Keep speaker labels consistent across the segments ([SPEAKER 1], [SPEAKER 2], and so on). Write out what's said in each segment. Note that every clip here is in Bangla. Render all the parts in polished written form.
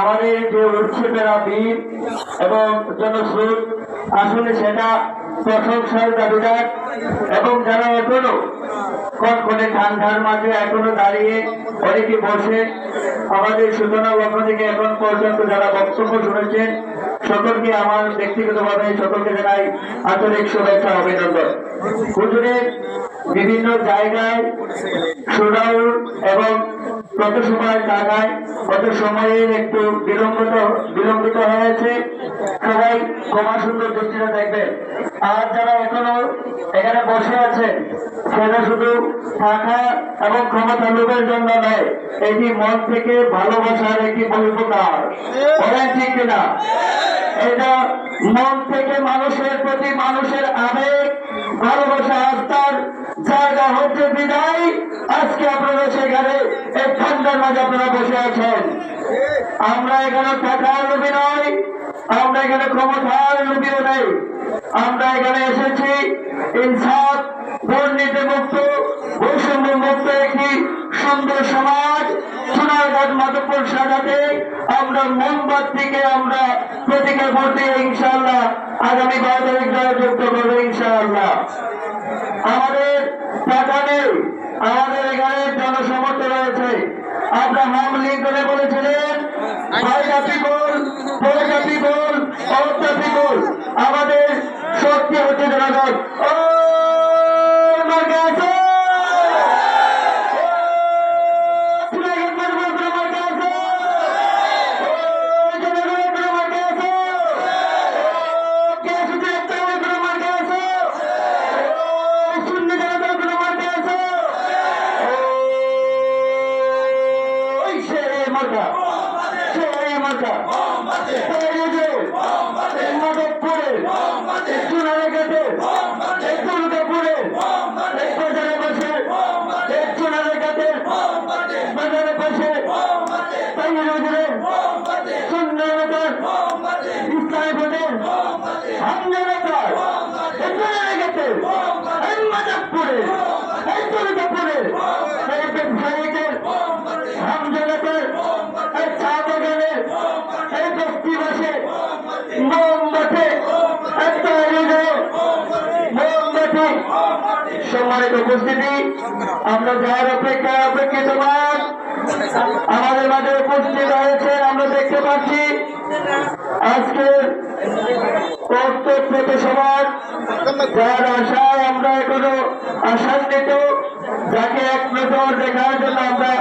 [SPEAKER 1] আমাদের যে উৎসবেরা বীর এবং জনস্রোত আসলে সেটা প্রশংসার দাবিদার। এবং যারা এখনো কনকনে ঠান্ডার মাঝে এখনো দাঁড়িয়ে অনেকে বসে আমাদের সূচনা লগ্ন থেকে এখন পর্যন্ত যারা বক্তব্য শুনেছেন সকলকে আমার ব্যক্তিগতভাবে সকলকে জানাই আন্তরিক শুভেচ্ছা অভিনন্দন। হুজুরের বিভিন্ন জায়গায় সুরাউল এবং কত সময় টাকায় কত সময়ের একটু বিলম্বিত হয়েছে, সবাই ক্ষমা সুন্দর দৃষ্টিতে দেখবেন। আর যারা এখনো এখানে বসে আছে সেটা শুধু টাকা এবং ক্ষমতা লোভের জন্য নয়, এটি মন থেকে ভালোবাসার একটি বহিঃপ্রকাশ। বলেন ঠিক কিনা? এটা মন থেকে মানুষের প্রতি মানুষের আবেগ ভালোবাসা আস্থার জায়গা হচ্ছে বিদায় আজকে আপনারা সেখানে এই ঠান্ডার মাঝে আপনারা বসে আছেন। আমরা এখানে টাকার লোভী নয়, আমরা এখানে ক্ষমতার লোভীও নেই। আমরা এখানে এসেছি ইনসাফ, দুর্নীতি মুক্ত, বৈষম্য মুক্ত একটি সুন্দর সমাজ সোনারঘাট মাধবপুর সাজাতে আমরা মোমবাতিকে আমরা প্রতীকের ভোটে ইনশাআল্লাহ আগামী 12 তারিখ জয়যুক্ত করবো ইনশাআল্লাহ। আমাদের টাকা নেই, আমাদের এখানে জনসমর্থ রয়েছে। আব্রাহাম লিঙ্কনে বলেছিলেন আমাদের শক্তি হচ্ছে জনগণ। সম্মানিত উপস্থিতি, আমরা যার অপেক্ষায় অপেক্ষিতমান আমাদের মাঝে উপস্থিত হয়েছে আমরা দেখতে পাচ্ছি। আজকের কর্তব্য সমাজ যার আশায় আমরা এখনো আশান্বিত, যাকে এক নজর দেখার জন্য আমরা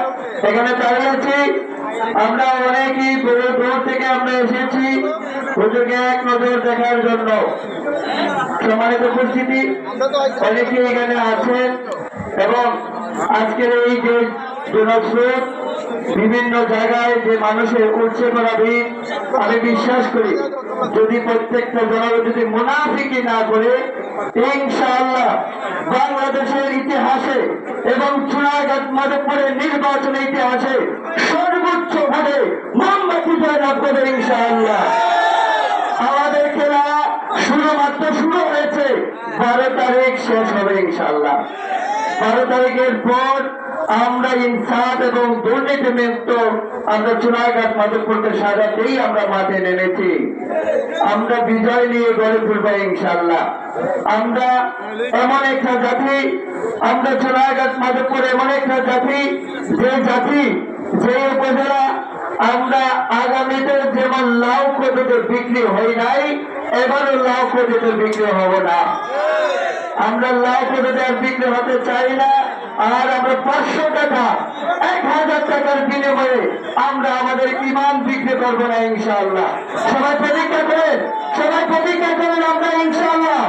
[SPEAKER 1] এখানে দাঁড়িয়েছি। আমরা অনেকই দূর থেকে আমরা এসেছি হুজুরকে এক নজর দেখার জন্য। সম্মানিত উপস্থিতি, অনেকে এখানে আছেন এবং আজকের এই যে জনস্রোত বিভিন্ন জায়গায় যে মানুষের উঠছে পড়া ভিড়, আমি বিশ্বাস করি যদি প্রত্যেকটা জনগণ যদি মুনাফিকি না করে ইনশাআল্লাহ বাংলাদেশের ইতিহাসে এবং সোনারঘাট মাধবপুরের নির্বাচনের ইতিহাসে সর্বোচ্চ ভোটে মোমবাতি জয়লাভ করবে ইনশাআল্লাহ। আমাদের খেলা শুধুমাত্র শুরু হয়েছে, 12 তারিখ শেষ হবে ইনশাআল্লাহ। 12 তারিখের পর আমরা ইনসাফ এবং দুর্নীতি মুক্ত আমরা সোনারঘাট মাধবপুরকে সাজাতেই আমরা মাঠে নেমেছি। আমরা বিজয় নিয়ে গড়ে তুলব ইনশাআল্লাহ। আমরা এমন একটা জাতি, আমরা সোনারঘাট মাধবপুর এমন একটা জাতি যে উপজেলা আমরা আগামীতে যেমন লাউ কদুতে বিক্রি হই নাই, এবারও লাউ কদুতে বিক্রি হব না। আমরা লাউ কদুতে আর বিক্রি হতে চাই না। আর আমরা 500 টাকা 1000 টাকার বিনিময়ে আমরা আমাদের ইমান বিক্রি করবো না ইনশাআল্লাহ। সবাই প্রতিজ্ঞা করেন আমরা ইনশাআল্লাহ।